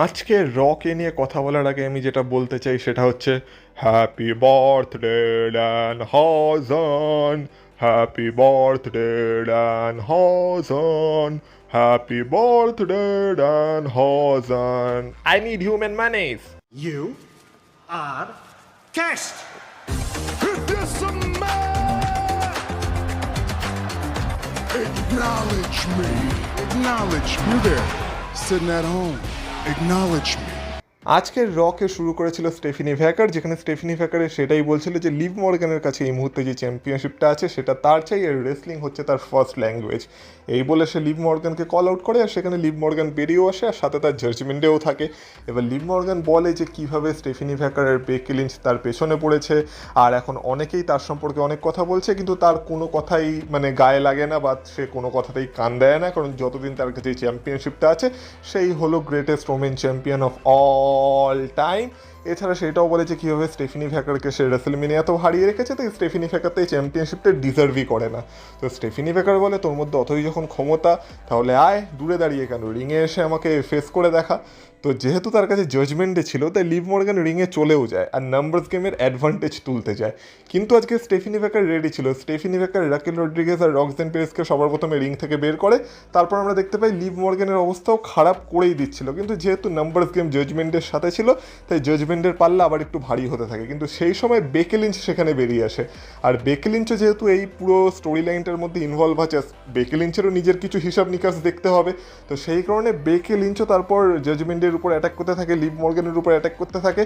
আজকে রকে নিয়ে কথা বলার আগে আমি যেটা বলতে চাই সেটা হচ্ছে হ্যাপি বার্থডে ড্যান হজন, হ্যাপি বার্থডে ড্যান হজন, হ্যাপি বার্থডে ড্যান হজন। I need human monies. You are guest. Acknowledge me. Acknowledge me. You there, sitting at home. Acknowledge me. আজকের রকে শুরু করেছিল স্টেফিনি ভ্যাকার, যেখানে স্টেফিনি ভ্যাকারের সেটাই বলছিল যে লিভ মর্গানের কাছে এই মুহূর্তে যে চ্যাম্পিয়নশিপটা আছে সেটা তার চাই, আর রেসলিং হচ্ছে তার ফার্স্ট ল্যাঙ্গুয়েজ। এই বলে সে লিভ মর্গানকে কল আউট করে, আর সেখানে লিভ মর্গান বেরিয়েও আসে, আর সাথে তার জাজমেন্টেও থাকে। এবার লিভ মর্গান বলে যে কীভাবে স্টেফিনি ভ্যাকার আর বেকি লিঞ্চ তার পেছনে পড়েছে, আর এখন অনেকেই তার সম্পর্কে অনেক কথা বলছে, কিন্তু তার কোনো কথাই মানে গায়ে লাগে না বা সে কোনো কথাতেই কান দেয় না, কারণ যতদিন তার কাছে এই চ্যাম্পিয়নশিপটা আছে সেই হলো greatest women champion of all time. এছাড়া সেটাও বলেছে কীভাবে স্টেফিনি ভ্যাকারকে সে রেসলমেনিয়াতেও হারিয়ে রেখেছে, তো এই স্টেফিনি ভ্যাকার তো এই চ্যাম্পিয়নশিপটা ডিজার্ভই করে না। তো স্টেফিনি ভ্যাকার বলে তোর মধ্যে অতই যখন ক্ষমতা তাহলে আয়, দূরে দাঁড়িয়ে কেন, রিংয়ে এসে আমাকে ফেস করে দেখা। তো যেহেতু তার কাছে জাজমেন্টে ছিল তাই লিভ মর্গান রিংয়ে চলেও যায় আর নাম্বারস গেমের অ্যাডভান্টেজ তুলতে যায়। কিন্তু আজকে স্টেফিনি ভ্যাকার রেডি ছিল। স্টেফিনি ভ্যাকার রাকেল রড্রিগেজ আর রক্সেন পেরেসকে সবার প্রথমে রিং থেকে বের করে, তারপর আমরা দেখতে পাই লিভ মর্গানের অবস্থাও খারাপ করেই দিচ্ছিল, কিন্তু যেহেতু নাম্বারস গেম জাজমেন্টের সাথে ছিল তাই জাজমেন্টের পাল্লা আবার একটু ভারী হতে থাকে। কিন্তু সেই সময় বেকি লিঞ্চ সেখানে বেরিয়ে আসে, আর বেকি লিঞ্চও যেহেতু এই পুরো স্টোরি লাইনটার মধ্যে ইনভলভ আছে, বেকি লিঞ্চেরও নিজের কিছু হিসাব নিকাশ দেখতে হবে। তো সেই কারণে বেকি লিঞ্চও তারপর জাজমেন্টের উপর অ্যাটাক করতে থাকে, লিভ মর্গানের উপর অ্যাটাক করতে থাকে।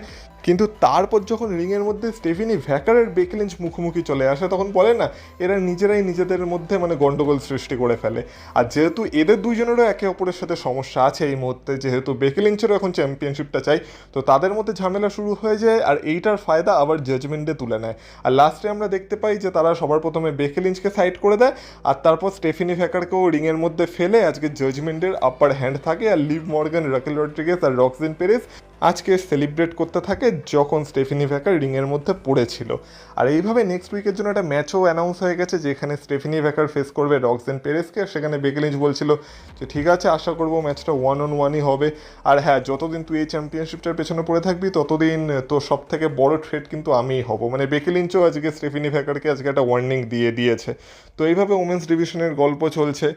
কিন্তু তারপর যখন রিংয়ের মধ্যে স্টেফিনি ভ্যাকার আর বেকি লিঞ্চ মুখোমুখি চলে আসে, তখন বলে না এরা নিজেরাই নিজেদের মধ্যে মানে গন্ডগোল সৃষ্টি করে ফেলে। আর যেহেতু এদের দুইজনেরও একে অপরের সাথে সমস্যা আছে এই মুহূর্তে, যেহেতু বেকি লিঞ্চেরও এখন চ্যাম্পিয়নশিপটা চাই, তো তাদের মধ্যে ঝামেলা শুরু হয়ে যায়, আর এইটার ফায়দা আবার জাজমেন্টে তুলে নেয়। আর লাস্টে আমরা দেখতে পাই যে তারা সবার প্রথমে বেকি লিঞ্চকে সাইড করে দেয়, আর তারপর স্টেফিনি ভ্যাকারকেও রিংয়ের মধ্যে ফেলে আজকে জাজমেন্টের আপার হ্যান্ড থাকে, আর লিভ মর্গান, রাকেল রড্রিগেজ আর রক্সিন পেরেস আজকে সেলিব্রেট করতে থাকে যখন স্টেফিনি ভ্যাকার রিংয়ের মধ্যে পড়েছিল। আর এইভাবে নেক্সট উইকের জন্য একটা ম্যাচও অ্যানাউন্স হয়ে গেছে, যেখানে স্টেফিনি ভ্যাকার ফেস করবে রক্সেন পেরেসকে। সেখানে বেকি লিঞ্চ বলছিল যে ঠিক আছে, আশা করবো ম্যাচটা 1-on-1-ই হবে। আর হ্যাঁ, যতদিন তুই এই চ্যাম্পিয়নশিপটার পেছনে পড়ে থাকবি ততদিন তোর সব থেকে বড় থ্রেট কিন্তু আমিই হব। মানে বেকি লিঞ্চও আজকে স্টেফিনি ভ্যাকারকে আজকে একটা ওয়ার্নিং দিয়ে দিয়েছে। তো এইভাবে ওমেন্স ডিভিশনের গল্প চলছে।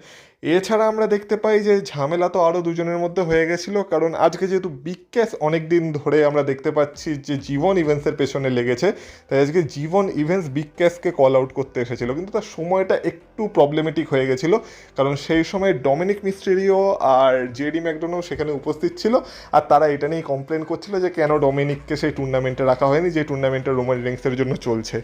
এছাড়া আমরা দেখতে পাই যে ঝামেলা তো আরও দুজনের মধ্যে হয়ে গেছিলো, কারণ আজকে যেহেতু বিগ ক্যাশ অনেক দিন ধরে আমরা দেখতে পাচ্ছি যে জীবন ইভেন্টসের পেছনে লেগেছে, তাই আজকে জীবন ইভেন্টস বিগ ক্যাশকে কল আউট করতে এসেছিলো, কিন্তু তার সময়টা একটু প্রবলেমেটিক হয়ে গেছিলো, কারণ সেই সময় ডমিনিক মিস্টেরিও আর জেডি ম্যাকডোনাল্ড সেখানে উপস্থিত ছিল, আর তারা এটা নিয়েই কমপ্লেন করছিল যে কেন ডমিনিককে সেই টুর্নামেন্টে রাখা হয়নি যে টুর্নামেন্টটা রোমান রিংসের জন্য চলছে।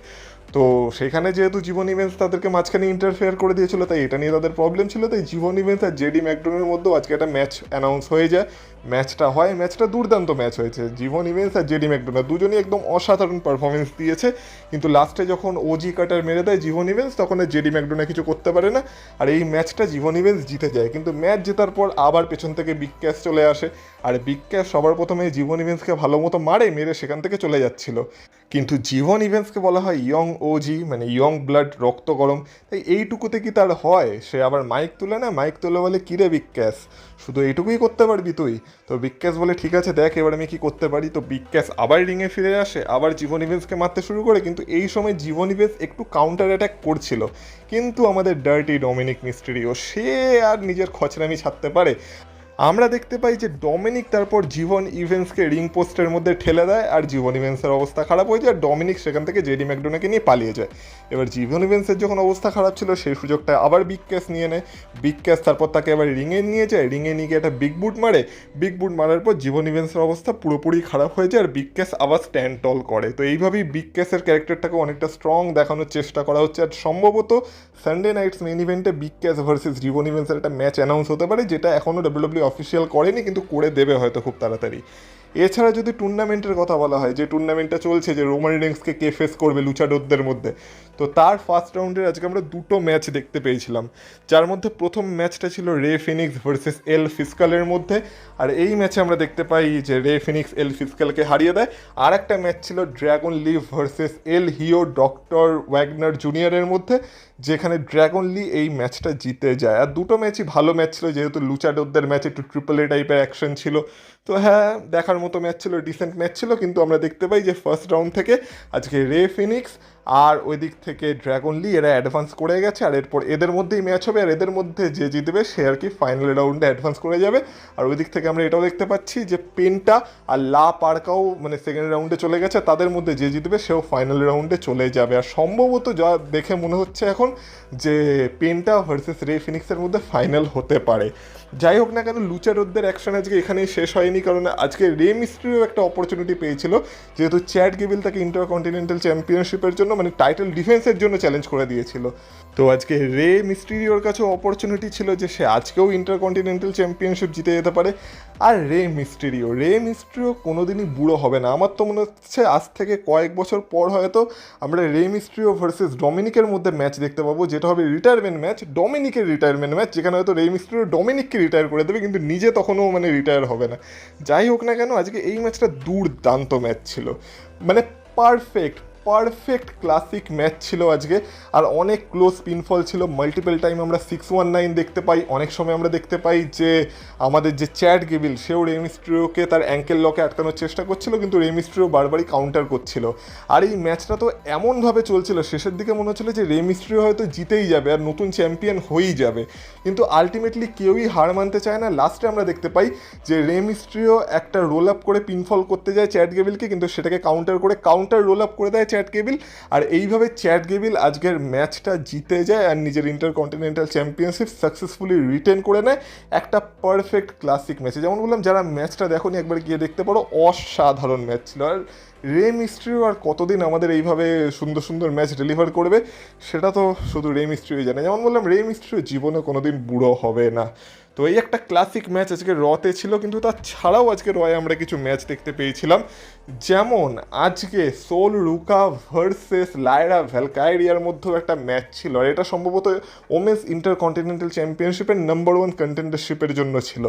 তো সেখানে যেহেতু জীবন ইভেন্টস তাদেরকে মাঝখানে ইন্টারফেয়ার করে দিয়েছিল, তাই এটা নিয়ে তাদের প্রবলেম ছিল। তাই জীবন ইভেন্টস আর জেডি ম্যাকডোনাল্ডের মধ্যেও আজকে একটা ম্যাচ অ্যানাউন্স হয়ে যায়। ম্যাচটা হয়, ম্যাচটা দুর্দান্ত ম্যাচ হয়েছে। জীবন ইভেন্টস আর জেডি ম্যাকডোনাল্ড দুজনই একদম অসাধারণ পারফরমেন্স দিয়েছে, কিন্তু লাস্টে যখন ওজি কাটার মেরে দেয় জীবন ইভেন্টস, তখন জেডি ম্যাকডোনাল্ড কিছু করতে পারে না, আর এই ম্যাচটা জীবন ইভেন্টস জিতে যায়। কিন্তু ম্যাচ জেতার পর আবার পেছন থেকে বিগ ক্যাশ চলে আসে, আর বিগ ক্যাশ সবার প্রথমে জীবন ইভেন্টসকে ভালো মতো মেরে সেখান থেকে চলে যাচ্ছিল। কিন্তু জীবন ইভেন্টসকে বলা হয় ইয়ং ওজি, মানে ইয়ং ব্লাড, রক্ত গরম, তাই এইটুকুতে কি তার হয়? সে আবার মাইক তুলে না, মাইক তুলে বলে কিরে বিগ ক্যাশ, শুধু এইটুকুই করতে পারবি তুই? তো বিগ ক্যাশ বলে ঠিক আছে দেখ এবার আমি কি করতে পারি। তো বিগ ক্যাশ আবার রিংয়ে ফিরে আসে, আবার জীবন ইভেন্টসকে মারতে শুরু করে, কিন্তু এই সময় জীবন ইভেন্টস একটু কাউন্টার অ্যাটাক করছিল, কিন্তু আমাদের ডার্টি ডমিনিক মিস্টেরিও সে আর নিজের খচরামি ছাড়তে পারে। আমরা দেখতে পাই যে ডমিনিক তারপর জীবন ইভেন্টসকে রিং পোস্টের মধ্যে ঠেলে দেয়, আর জীবন ইভেন্টসের অবস্থা খারাপ হয়ে যায়, আর ডমিনিক সেখান থেকে জেডি ম্যাকডোনাকে নিয়ে পালিয়ে যায়। এবার জীবন ইভেন্টসের যখন অবস্থা খারাপ ছিল সেই সুযোগটা আবার বিগ ক্যাশ নিয়ে নেয়। বিগ ক্যাশ তারপর তাকে আবার রিংয়ে নিয়ে যায়, রিংয়ে নিয়ে গিয়ে একটা বিগ বুট মারে। বিগ বুট মারার পর জীবন ইভেন্টসের অবস্থা পুরোপুরি খারাপ হয়ে যায়, আর বিগ ক্যাশ আবার স্ট্যান্ড টল করে। তো এইভাবেই বিগ ক্যাশের ক্যারেক্টারটাকে অনেকটা স্ট্রং দেখানোর চেষ্টা করা হচ্ছে, আর সম্ভবত সানডে নাইটস মেন ইভেন্টে বিগ ক্যাশ ভার্সেস জীবন ইভেন্টসের একটা ম্যাচ অ্যানাউন্স হতে পারে, যেটা এখনও ডাব্লিউডাব্লিউ অফিসিয়াল করেনি, কিন্তু করে দেবে হয়তো খুব তাড়াতাড়ি। এছাড়া যদি টুর্নামেন্টের কথা বলা হয়, যে টুর্নামেন্টটা চলছে, যে রোমান রেন্সকে কে ফেস করবে লুচাডোরদের মধ্যে, তো তার ফার্স্ট রাউন্ডের আজকে আমরা দুটো ম্যাচ দেখতে পেয়েছিলাম, যার মধ্যে প্রথম ম্যাচটা ছিল রে ফিনিক্স ভার্সেস এল ফিসকালের মধ্যে। আর এই ম্যাচে আমরা দেখতে পাই যে রে ফিনিক্স এল ফিসকালকে হারিয়ে দেয়। আর একটা ম্যাচ ছিল ড্র্যাগন লি ভার্সেস এল হিও ডক্টর ওয়াগনার জুনিয়রের মধ্যে, যেখানে ড্র্যাগন লি এই ম্যাচটা জিতে যায়। আর দুটো ম্যাচই ভালো ম্যাচ ছিল, যেহেতু লুচাডোরদের ম্যাচ একটু ট্রিপল এ টাইপের অ্যাকশন ছিল, তো হ্যাঁ দেখার মতো ম্যাচ ছিল, ডিসেন্ট ম্যাচ ছিল। কিন্তু আমরা দেখতে পাই যে ফার্স্ট রাউন্ড থেকে আজকে রে ফিনিক্স আর ওই দিক থেকে ড্র্যাগন লি এরা অ্যাডভান্স করে গেছে, আর এরপর এদের মধ্যেই ম্যাচ হবে, আর এদের মধ্যে যে জিতবে সে আর কি ফাইনাল রাউন্ডে অ্যাডভান্স করে যাবে। আর ওই দিক থেকে আমরা এটাও দেখতে পাচ্ছি যে পেন্টা আর লা পার্কাও মানে সেকেন্ড রাউন্ডে চলে গেছে, তাদের মধ্যে যে জিতবে সেও ফাইনাল রাউন্ডে চলে যাবে। আর সম্ভবত যা দেখে মনে হচ্ছে এখন যে পেন্টা ভার্সেস রে ফিনিক্সের মধ্যে ফাইনাল হতে পারে। যাই হোক না কেন, লুচারোদদের অ্যাকশন আজকে এখানেই শেষ হয়নি, কারণ আজকে রে মিস্ট্রিও একটা অপরচুনিটি পেয়েছিল, যেহেতু চ্যাড গেবিল তাকে ইন্টারকন্টিনেন্টাল চ্যাম্পিয়নশিপের জন্য মানে টাইটেল ডিফেন্সের জন্য চ্যালেঞ্জ করে দিয়েছিল। তো আজকে রে মিস্ট্রিওর কাছেও অপরচুনিটি ছিল যে সে আজকেও ইন্টারকন্টিনেন্টাল চ্যাম্পিয়নশিপ জিতে যেতে পারে। আর রে মিস্ট্রিও কোনোদিনই বুড়ো হবে না। আমার তো মনে হচ্ছে আজ থেকে কয়েক বছর পর হয়তো আমরা রে মিস্ট্রিও ভার্সেস ডমিনিকের মধ্যে ম্যাচ দেখতে পাবো, যেটা হবে রিটায়ারমেন্ট ম্যাচ, ডমিনিকের রিটায়ারমেন্ট ম্যাচ, যেখানে হয়তো রে মিস্ট্রিও ডমিনিককে রিটায়ার করে দেবে, কিন্তু নিজে তখনও মানে রিটায়ার হবে না। যাই হোক না কেন, আজকে এই ম্যাচটা দুর্দান্ত ম্যাচ ছিল, মানে পারফেক্ট ক্লাসিক ম্যাচ ছিল আজকে। আর অনেক ক্লোজ পিনফল ছিল, মাল্টিপল টাইম আমরা 619 দেখতে পাই, অনেক সময় আমরা দেখতে পাই যে আমাদের যে চ্যাড গেবিল সেও রে মিস্ট্রিওকে তার অ্যাঙ্কেল লকে আটকানোর চেষ্টা করছিল, কিন্তু রে মিস্ট্রিও বারবারই কাউন্টার করছিল। আর এই ম্যাচটা তো এমনভাবে চলছিল, শেষের দিকে মনে হচ্ছিল যে রে মিস্ট্রিও হয়তো জিতেই যাবে আর নতুন চ্যাম্পিয়ন হয়েই যাবে, কিন্তু আলটিমেটলি কেউই হার মানতে চায় না। লাস্টে আমরা দেখতে পাই যে রে মিস্ট্রিও একটা রোল আপ করে পিনফল করতে যায় চ্যাড গেবিলকে, কিন্তু সেটাকে কাউন্টার রোল আপ করে দেয় চ্যাড গেবিল। আর এইভাবে চ্যাড গেবিল আজকের ম্যাচটা জিতে যায় আর নিজের ইন্টারকন্টিনেন্টাল চ্যাম্পিয়নশিপ সাকসেসফুলি রিটেন করে নেয় একটা পারফেক্ট ক্লাসিক ম্যাচে। যেমন বললাম, যারা ম্যাচটা দেখোনি একবার গিয়ে দেখতে পারো, অসাধারণ ম্যাচ ছিল। আর রে মিস্ট্রিও আর কতদিন আমাদের এইভাবে সুন্দর সুন্দর ম্যাচ ডেলিভার করবে সেটা তো শুধু রে মিস্ট্রিও জানে। যেমন বললাম, রে মিস্ট্রিও জীবনে কোনোদিন বুড়ো হবে না। তো এই একটা ক্লাসিক ম্যাচ আজকে রতে ছিল, কিন্তু তাছাড়াও আজকে রয়ে আমরা কিছু ম্যাচ দেখতে পেয়েছিলাম, যেমন আজকে সোল রুকা ভার্সেস লায়রা ভ্যালকাইরিয়ার মধ্যেও একটা ম্যাচ ছিল, আর এটা সম্ভবত ওমেন্স ইন্টারকন্টিনেন্টাল চ্যাম্পিয়নশিপের নাম্বার 1 কন্টেন্ডারশিপের জন্য ছিল।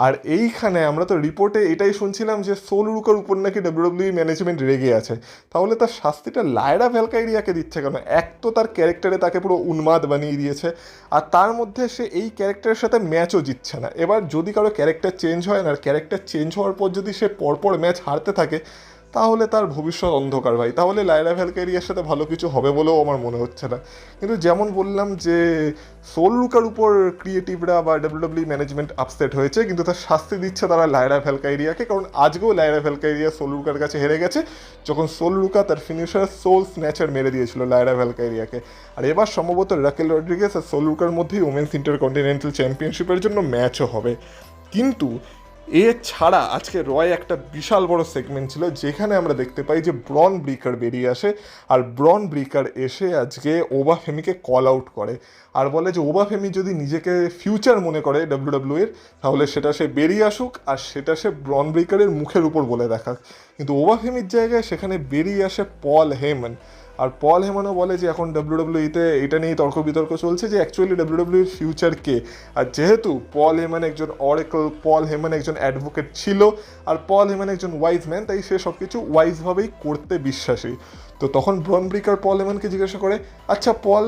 আর এইখানে আমরা তো রিপোর্টে এটাই শুনছিলাম যে সোল রুকার উপর নাকি ডাব্লিউডাব্লিউই ম্যানেজমেন্ট রেগে আছে, তাহলে তার শাস্তিটা লায়রা ভ্যালকাইরিয়াকে দিচ্ছে কেন? এক তো তার ক্যারেক্টারে তাকে পুরো উন্মাদ বানিয়ে দিয়েছে, আর তার মধ্যে সে এই ক্যারেক্টারের সাথে ম্যাচও জিতছে না। এবার যদি কারো ক্যারেক্টার চেঞ্জ হয় না, আর ক্যারেক্টার চেঞ্জ হওয়ার পর যদি সে পরপর ম্যাচ হারতে থাকে, তাহলে তার ভবিষ্যৎ অন্ধকার ভাই। তাহলে লায়রা ভ্যালকাইরিয়ার সাথে ভালো কিছু হবে বলেও আমার মনে হচ্ছে না। কিন্তু যেমন বললাম যে সোল রুকার উপর ক্রিয়েটিভরা বা ডাব্লিউডাব্লিউ ম্যানেজমেন্ট আপসেট হয়েছে, কিন্তু তার শাস্তি দিচ্ছে তারা লায়রা ভ্যালকাইরিয়াকে, কারণ আজকেও লায়রা ভ্যালকাইরিয়া সোল রুকার কাছে হেরে গেছে, যখন সোল রুকা তার ফিনিশার সোল স্ন্যাচার মেরে দিয়েছিল লায়রা ভ্যালকাইরিয়াকে। আর এবার সম্ভবত রাকেল রড্রিগেস আর সোল রুকার মধ্যেই ওমেন্স ইন্টারকন্টিনেন্টাল চ্যাম্পিয়নশিপের জন্য ম্যাচও হবে। কিন্তু এছাড়া আজকে রয় একটা বিশাল বড় সেগমেন্ট ছিল, যেখানে আমরা দেখতে পাই যে ব্রন ব্রিকার বেরিয়ে আসে, আর ব্রন ব্রিকার এসে আজকে ওবা ফেমিকে কল আউট করে আর বলে যে ওবা ফেমি যদি নিজেকে ফিউচার মনে করে ডাব্লিউডাব্লিউ এর, তাহলে সেটা সে বেরিয়ে আসুক আর সেটা সে ব্রন ব্রিকারের মুখের উপর বলে দেখাক। কিন্তু ওবা ফেমির জায়গায় সেখানে বেরিয়ে আসে পল হেমন, আর পল হেমানও বলে যে এখন ডাব্লিউডাব্লিউইতে এটা নিয়েই তর্ক বিতর্ক চলছে যে অ্যাকচুয়ালি ডাব্লিউডাব্লিউর ফিউচার কে। আর যেহেতু পল হেমান একজন অরেকল, পল হেমান একজন অ্যাডভোকেট ছিল, আর পল হেমান একজন ওয়াইজ ম্যান, তাই সে সব কিছু ওয়াইজভাবেই করতে বিশ্বাসী। তো তখন ব্রন ব্রিকার পল হেমানকে জিজ্ঞাসা করে, আচ্ছা পল,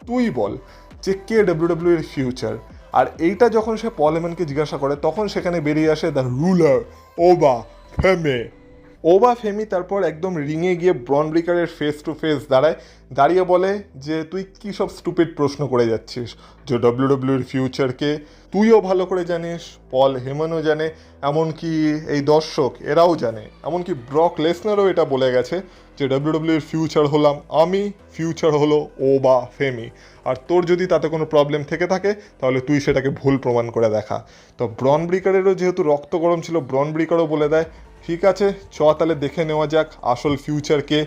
তুই বল যে কে ডাব্লিউডাব্লিউ এর ফিউচার। আর এইটা যখন সে পল হেমানকে জিজ্ঞাসা করে, তখন সেখানে বেরিয়ে আসে দ্য রুলার ওবা ফেমি। ওবা ফেমি তারপর একদম রিংয়ে গিয়ে ব্রন ব্রিকারের ফেস টু ফেস দাঁড়িয়ে বলে যে তুই কী সব স্টুপিড প্রশ্ন করে যাচ্ছিস, যে ডাব্লিউডাব্লিউর ফিউচারকে তুইও ভালো করে জানিস, পল হেমানও জানে, এমনকি এই দর্শক এরাও জানে, এমনকি ব্রক লেসনারও এটা বলে গেছে যে ডাব্লিউডাব্লিউর ফিউচার হলাম আমি, ফিউচার হলো ওবা ফেমি, আর তোর যদি তাতে কোনো প্রবলেম থেকে থাকে তাহলে তুই সেটাকে ভুল প্রমাণ করে দেখা। তো ব্রন ব্রিকারেরও যেহেতু রক্ত গরম ছিল, ব্রন ব্রিকারও বলে দেয় ঠিক আছে চ তাহলে দেখে নেওয়া যাক আসল ফিউচারকে।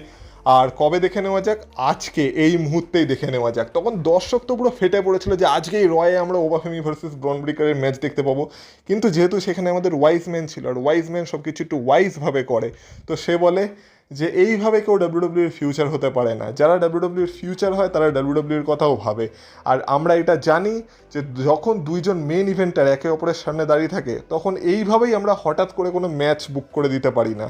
আর কবে দেখে নেওয়া যাক? আজকে এই মুহূর্তেই দেখে নেওয়া যাক। তখন দর্শক তো পুরো ফেটে পড়েছিল যে আজকেই রয়ে আমরা ওবাফেমি ভার্সেস ব্রন ব্রেকারের ম্যাচ দেখতে পাবো, কিন্তু যেহেতু সেখানে আমাদের ওয়াইজ ম্যান ছিল, আর ওয়াইজ ম্যান সব কিছু একটু ওয়াইজভাবে করে, তো সে বলে যে এইভাবে কেউ ডাব্লিউডাব্লিউর ফিউচার হতে পারে না। যারা ডাব্লিউডাব্লিউর ফিউচার হয় তারা ডাব্লিউডাব্লিউর কথাও ভাবে। আর আমরা এটা জানি যে যখন দুইজন মেন ইভেন্টার একে অপরের সামনে দাঁড়িয়ে থাকে, তখন এইভাবেই আমরা হঠাৎ করে কোনো ম্যাচ বুক করে দিতে পারি না।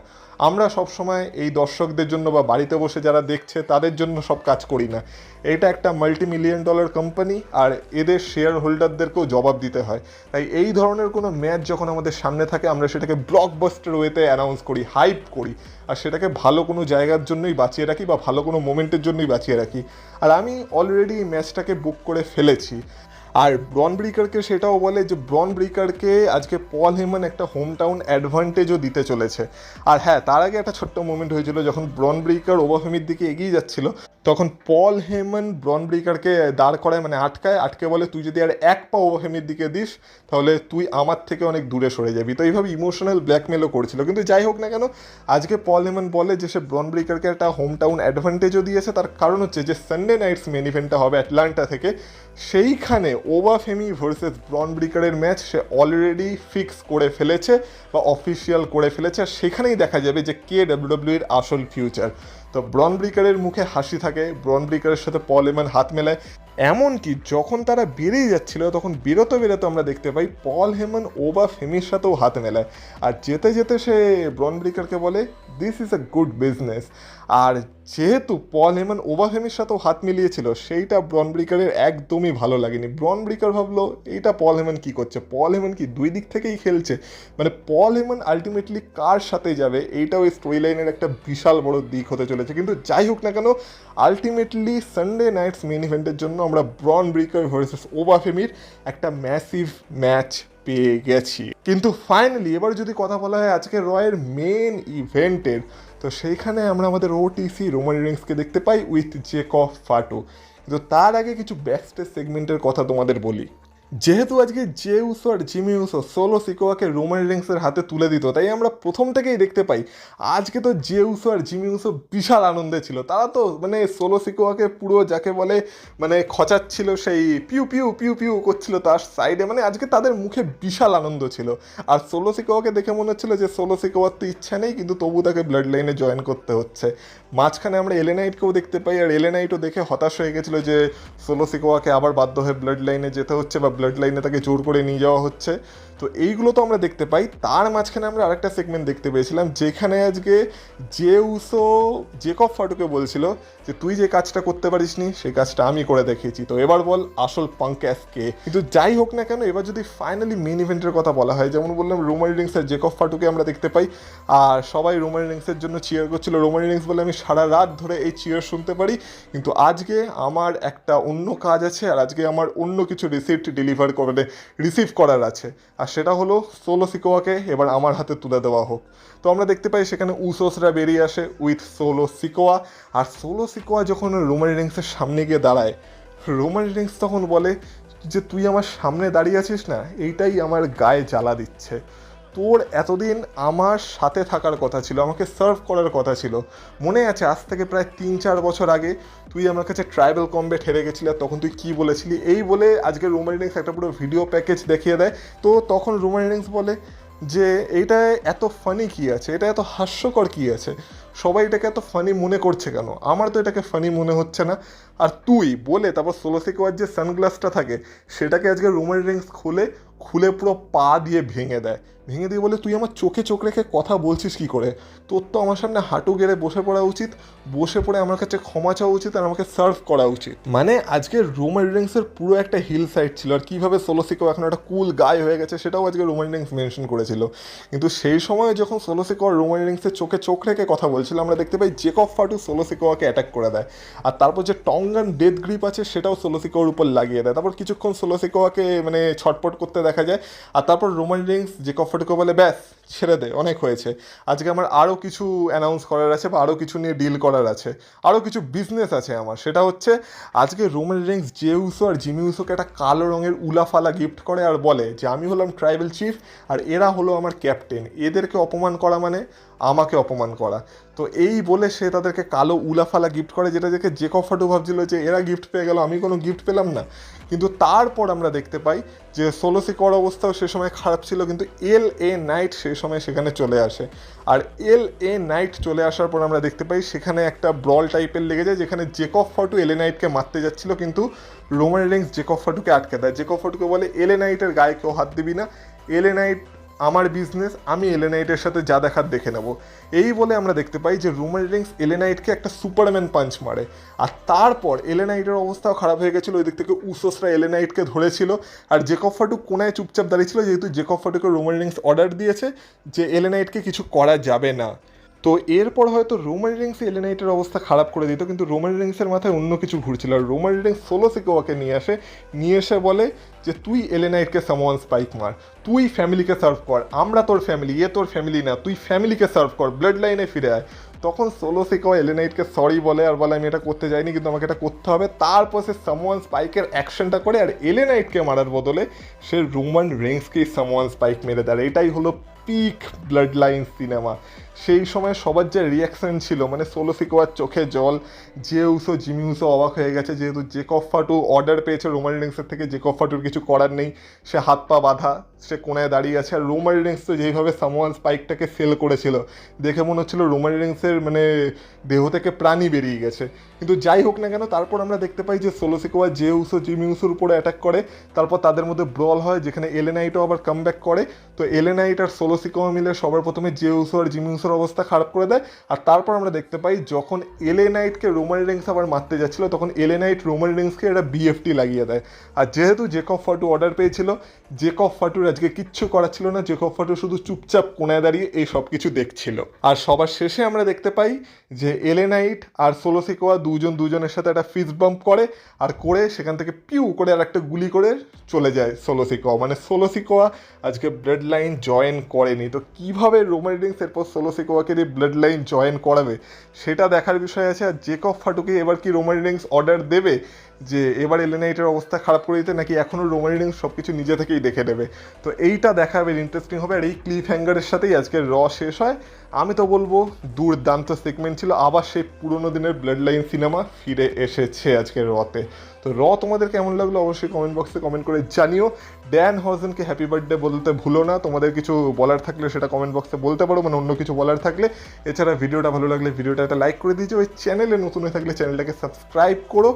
আমরা সব সময় এই দর্শকদের জন্য বা বাড়িতে বসে যারা দেখছে তাদের জন্য সব কাজ করি না। এটা একটা $multi-million কোম্পানি, আর এদের শেয়ার হোল্ডারদেরকেও জবাব দিতে হয়। তাই এই ধরনের কোনো ম্যাচ যখন আমাদের সামনে থাকে, আমরা সেটাকে ব্লকবাস্টার ওয়েতে অ্যানাউন্স করি, হাইপ করি, আর সেটাকে ভালো কোনো জায়গার জন্যই বাঁচিয়ে রাখি বা ভালো কোনো মোমেন্টের জন্যই বাঁচিয়ে রাখি। আর আমি অলরেডি ম্যাচটাকে বুক করে ফেলেছি। আর ব্রন ব্রেকারকে সেটাও বলে যে ব্রন ব্রেকারকে আজকে পল হেমন একটা হোম টাউন অ্যাডভান্টেজও দিতে চলেছে। আর হ্যাঁ, তার আগে একটা ছোট্ট মোমেন্ট হয়েছিল, যখন ব্রন ব্রেকার ওবাফেমির দিকে এগিয়ে যাচ্ছিল, তখন পল হেমন ব্রন ব্রেকারকে দাঁড় করায়, মানে আটকে বলে তুই যদি আর এক পা ওবাফেমির দিকে দিস তাহলে তুই আমার থেকে অনেক দূরে সরে যাবি। তো এইভাবে ইমোশনাল ব্ল্যাকমেলও করছিল। কিন্তু যাই হোক না কেন, আজকে পল হেমন বলে যে সে ব্রন ব্রেকারকে একটা হোম টাউন অ্যাডভান্টেজও দিয়েছে। তার কারণ হচ্ছে যে সানডে নাইটস মেন ইভেন্টটা হবে অ্যাটলান্টা থেকে, সেইখানে ওবাফেমি ভার্সেস ব্রন ব্রেকারের ম্যাচ সে অলরেডি ফিক্স করে ফেলেছে বা অফিসিয়াল করে ফেলেছে। আর সেখানেই দেখা যাবে যে কে ডাব্লিউডাব্লিউর আসল ফিউচার। তো ব্রন ব্রেকারের মুখে হাসি থাকে, ব্রন ব্রেকারের সাথে পল হেমন হাত মেলায়। এমনকি যখন তারা বেরিয়ে যাচ্ছিল, তখন বেরোতে আমরা দেখতে পাই পল হেমন ওবাফেমির সাথেও হাত মেলায়। আর যেতে যেতে সে ব্রন ব্রেকারকে বলে this is a good business. আর যেহেতু পল হেমন ওবাফেমির সাথেও হাত মিলিয়েছিল, সেইটা ব্রন ব্রেকারের একদমই ভালো লাগেনি। ব্রন ব্রেকার ভাবলো এইটা পল হেমন কী করছে, পল হেমন কি দুই দিক থেকেই খেলছে, মানে পল হেমন আলটিমেটলি কার সাথে যাবে, এইটাও এই স্টোরি লাইনের একটা বিশাল বড় দিক হতে চলেছে। কিন্তু যাই হোক না কেন, আলটিমেটলি সানডে নাইটস মেন ইভেন্টের জন্য আমরা ব্রন ব্রেকার ভার্সেস ওবাফেমির একটা ম্যাসিভ ম্যাচ পেয়ে গেছি। কিন্তু ফাইনালি এবার যদি কথা বলা হয় আজকে রয়ের মেন ইভেন্টের, তো সেইখানে আমরা আমাদের ওটিসি রোমান রিংসকে দেখতে পাই উইথ জেকব ফাটো। কিন্তু তার আগে কিছু ব্যাকস্টেজ সেগমেন্টের কথা তোমাদের বলি। যেহেতু আজকে জে উসো আর জিমি উসো সোলো সিকোয়াকে রোমান রিংসের হাতে তুলে দিত, তাই আমরা প্রথম থেকেই দেখতে পাই আজকে তো জে উসো আর জিমি উসো বিশাল আনন্দে ছিল। তারা তো মানে সোলো সিকোয়াকে পুরো যাকে বলে মানে খচাচ্ছিল, সেই পিউ পিউ পিউ পিউ করছিল তার সাইডে, মানে আজকে তাদের মুখে বিশাল আনন্দ ছিল। আর সোলো সিকোয়াকে দেখে মনে হচ্ছিল যে সোলো সিকোয়ার তো ইচ্ছা নেই, কিন্তু তবু তাকে ব্লাড লাইনে জয়েন করতে হচ্ছে। মাঝখানে আমরা এলে নাইটকেও দেখতে পাই, আর এলে নাইটও দেখে হতাশ হয়ে গেছিলো যে সোলো সিকোয়াকে আবার বাধ্য হয়ে ব্লাড লাইনে যেতে হচ্ছে বা ব্লাড লাইনে তাকে জোর করে নিয়ে যাওয়া হচ্ছে। তো এইগুলো তো আমরা দেখতে পাই। তার মাঝখানে আমরা আরেকটা সেগমেন্ট দেখতে পেয়েছিলাম, যেখানে আজকে জে উসো জেকব ফাটুকে বলছিল যে তুই যে কাজটা করতে পারিস নি সেই কাজটা আমি করে দেখিয়েছি, তো এবার বল আসল পাঙ্ক্যাস কে। কিন্তু যাই হোক না কেন, এবার যদি ফাইনালি মেন ইভেন্টের কথা বলা হয়, যেমন বললাম রোমান রিংস আর জেকব ফাটুকে আমরা দেখতে পাই, আর সবাই রোমান রিংসের জন্য চিয়ার করছিল। রোমান রিংস বলে আমি সারা রাত ধরে এই চিয়ার শুনতে পারি, কিন্তু আজকে আমার একটা অন্য কাজ আছে, আর আজকে আমার অন্য কিছু রিসিভ করার আছে, আর সেটা হলো সোলো সিকোয়াকে এবার আমার হাতে তুলে দেওয়া হোক। তো আমরা দেখতে পাই সেখানে উসোসরা বেরিয়ে আসে উইথ সোলো সিকোয়া। আর সোলো সিকোয়া যখন রোমান রিংসের সামনে গিয়ে দাঁড়ায়, রোমান রিংস তখন বলে যে তুই আমার সামনে দাঁড়িয়ে আছিস না, এইটাই আমার গায়ে জ্বালা দিচ্ছে। তোর এতদিন আমার সাথে থাকার কথা ছিল, আমাকে সার্ভ করার কথা ছিল। মনে আছে আজ থেকে প্রায় 3-4 বছর আগে তুই আমার কাছে ট্রাইবাল কমব্যাট হেরে গেছিলি, আর তখন তুই কী বলেছিলি, এই বলে আজকে রোমান রিংস একটা পুরো ভিডিও প্যাকেজ দেখিয়ে দেয়। তো তখন রোমান রিংস বলে যে এইটা এত ফানি কী আছে, এটা এত হাস্যকর কী আছে, সবাই এটাকে এত ফানি মনে করছে কেন, আমার তো এটাকে ফানি মনে হচ্ছে না। আর তুই বলে তারপর সোলো সিকোয়ার যে সানগ্লাসটা থাকে সেটাকে আজকে রোমান রিংস খুলে পুরো পা দিয়ে ভেঙে দিয়ে বলে তুই আমার চোখে চোখ রেখে কথা বলছিস কি করে, তোর তো আমার সামনে হাঁটু গেড়ে বসে পড়া উচিত, বসে পড়ে আমার কাছে ক্ষমা চাওয়া উচিত, আর আমাকে সার্ভ করা উচিত। মানে আজকে রোমান রিংসের পুরো একটা হিল সাইড ছিল, আর কীভাবে সোলো সিকোয়া এখন একটা কুল গায় হয়ে গেছে সেটাও আজকে রোমান রিংস মেনশন করেছিল। কিন্তু সেই সময় যখন সোলো সিকোয়া রোমান রিংসের চোখে চোখ রেখে কথা বলছিল, আমরা দেখতে পাই জেকব ফাটু সোলো সিকোয়াকে অ্যাটাক করে দেয়, আর তারপর যে টঙ্গান ডেথ গ্রিপ আছে সেটাও সোলো সিকোয়ার উপর লাগিয়ে দেয়। তারপর কিছুক্ষণ সোলো সিকোয়াকে মানে ছটপট করতে দেখা যায়, আর তারপর রোমান রিংস জেকব ফাটুকে বলে ব্যাস ছেড়ে দে, অনেক হয়েছে। আজকে আমার আরও কিছু অ্যানাউন্স করার আছে বা আরও কিছু নিয়ে ডিল করার আছে, আরও কিছু বিজনেস আছে আমার। সেটা হচ্ছে আজকে রোমান রেইন্স জে উসো আর জিমি উসোকে একটা কালো রঙের উলাফালা গিফট করে আর বলে যে আমি হলাম ট্রাইবাল চিফ আর এরা হলো আমার ক্যাপ্টেন, এদেরকে অপমান করা মানে আমাকে অপমান করা। তো এই বলে সে তাদেরকে কালো উলাফালা গিফট করে, যেটা দেখে জেকব ফাটু ভাবছিল যে এরা গিফট পেয়ে গেল, আমি কোনো গিফট পেলাম না। কিন্তু তারপর আমরা দেখতে পাই যে সোলো সিকোয়ার অবস্থাও সে সময় খারাপ ছিল, কিন্তু এল এ নাইট সেই সময় সেখানে চলে আসে। আর এল এ নাইট চলে আসার পর আমরা দেখতে পাই সেখানে একটা ব্রল টাইপের লেগে যায়, যেখানে জেকব ফাটু এল এ নাইটকে মারতে যাচ্ছিল, কিন্তু রোমান রেইন্স জেকব ফাটুকে আটকে দেয়। জেকব ফাটুকে বলে এল এ নাইটের গায়ে কেউ হাত দিবি না, এল এ নাইট আমার বিজনেস, আমি এলেনাইটের সাথে যা দেখার দেখে নেব। এই বলে আমরা দেখতে পাই যে রোমান রেইন্স এলেনাইটকে একটা সুপারম্যান পাঞ্চ মারে। আর তারপর এলেনাইটের অবস্থাও খারাপ হয়ে গেছিলো, ওই দিক থেকে উসোসরা এলেনাইটকে ধরেছিল আর জেকব ফাটু কোনায় চুপচাপ দাঁড়িয়েছিল, যেহেতু জেকব ফাটুকে রোমান রেইন্স অর্ডার দিয়েছে যে এলেনাইটকে কিছু করা যাবে না। তো এরপর হয়তো রোমান রেইন্স এলেনাইটের অবস্থা খারাপ করে দিত, কিন্তু রোমান রেইন্সের মাথায় অন্য কিছু ঘুরছিল। আর রোমান রেইন্স সোলো সিকোয়াকে নিয়ে এসে বলে যে তুই এলেনাইটকে সামওয়ান স্পাইক মার, তুই ফ্যামিলিকে সার্ভ কর, আমরা তোর ফ্যামিলি, এ তোর ফ্যামিলি না, তুই ফ্যামিলিকে সার্ভ কর, ব্লাড লাইনে ফিরে আয়। তখন সোলো সিকোয়া এলেনাইটকে সরি বলে আর বলে আমি এটা করতে যাইনি, কিন্তু আমাকে এটা করতে হবে। তারপর সে সামওয়ান স্পাইকের অ্যাকশনটা করে আর এলেনাইটকে মারার বদলে সে রোমান রেইন্সকেই সামওয়ান স্পাইক মেরে দেয়। এটাই হলো পিক ব্লাড লাইন সিনেমা। সেই সময় সবার যে রিয়াকশন ছিল, মানে সোলো সিকোয়ার চোখে জল, জে উসো জিমি উসো অবাক হয়ে গেছে, যেহেতু জেকব ফাটু অর্ডার পেয়েছে রোমান রেইন্সের থেকে, জেকব ফাটুর কিছু করার নেই, সে হাত পা বাঁধা, সে কোনায় দাঁড়িয়ে আছে। আর রোমান রেইন্স তো যেইভাবে সামওয়ান স্পাইকটাকে সেল করেছিল, দেখে মনে হচ্ছিল রোমান রেইন্সের মানে দেহ থেকে প্রাণী বেরিয়ে গেছে। কিন্তু যাই হোক না কেন, তারপর আমরা দেখতে পাই যে Solo Sikoa Jey Uso Jimmy উসোর উপরে অ্যাটাক করে, তারপর তাদের মধ্যে ব্রল হয়, যেখানে এলেনাইটও আবার কাম ব্যাক করে। তো এলেনাইট আর সোলো সিকোয়া মিলে সবার প্রথমে জে উসো আর জিমি উসোর অবস্থা খারাপ করে দেয়। আর তারপর আমরা দেখতে পাই যখন এলেনাইটকে রোমান রেইন্স আবার মারতে যাচ্ছিল, তখন এলেনাইট রোমান রেইন্সকে একটা বিএফটি লাগিয়ে দেয়। আর যেহেতু জেকব ফাটু অর্ডার পেয়েছিল, জেকব ফাটুর আজকে কিচ্ছু করার ছিল না, জেকব ফাটু শুধু চুপচাপ কোনায় দাঁড়িয়ে এই সব কিছু দেখছিল। আর সবার শেষে আমরা দেখতে পাই যে এলেনাইট আর সোলো সিকোয়া দুজনের সাথে একটা ফিস্ট বাম্প করে, আর করে সেখান থেকে পিউ করে আর একটা গুলি করে চলে যায় সোলো সিকোয়া। মানে সোলো সিকোয়া আজকে ব্লাড লাইন জয়েন করেনি। তো কীভাবে রোমান রেইন্স এরপর সোলো সিকোয়াকে দিয়ে ব্লাড লাইন জয়েন করাবে সেটা দেখার বিষয় আছে। আর জেকব ফাটুকে এবার কি রোমান রেইন্স অর্ডার দেবে যে এবার এলেনাইটের অবস্থা খারাপ করে দিতে, নাকি এখনও রোমান রেইন্স সব কিছু নিজে থেকেই দেখে নেবে? তো এইটা দেখা বেশ ইন্টারেস্টিং হবে। আর এই ক্লিফ হ্যাঙ্গারের সাথেই আজকের র শেষ হয়। আমি তো বলবো দুর্দান্ত সেগমেন্ট ছিল, আবার সেই পুরোনো দিনের ব্লাড লাইন সিনেমা ফিরে এসেছে আজকের রতে। তো র তোমাদের কেমন লাগলো অবশ্যই কমেন্ট বক্সে কমেন্ট করে জানিও। ড্যান হজনকে হ্যাপি বার্থডে বলতে ভুলো না। তোমাদের কিছু বলার থাকলে সেটা কমেন্ট বক্সে বলতে পারো, মানে অন্য কিছু বলার থাকলে। এছাড়া ভিডিওটা ভালো লাগলে ভিডিওটা একটা লাইক করে দিয়েছো, ওই চ্যানেলে নতুন হয়ে থাকলে চ্যানেলটাকে সাবস্ক্রাইব করো,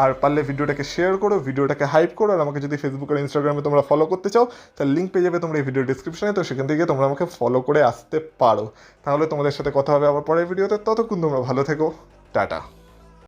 আর পারলে ভিডিওটাকে শেয়ার করো, ভিডিওটাকে হাইপ করো। আর আমাকে যদি ফেসবুক আর ইনস্টাগ্রামে তোমরা ফলো করতে চাও, তার লিঙ্ক পেয়ে যাবে তোমরা এই ভিডিও ডিসক্রিপশনে, তো সেখান থেকে তোমরা আমাকে ফলো করে আসতে পারো। তাহলে তোমাদের সাথে কথা হবে আবার পরের ভিডিওতে। ততক্ষণ তোমরা ভালো থেকো, টাটা।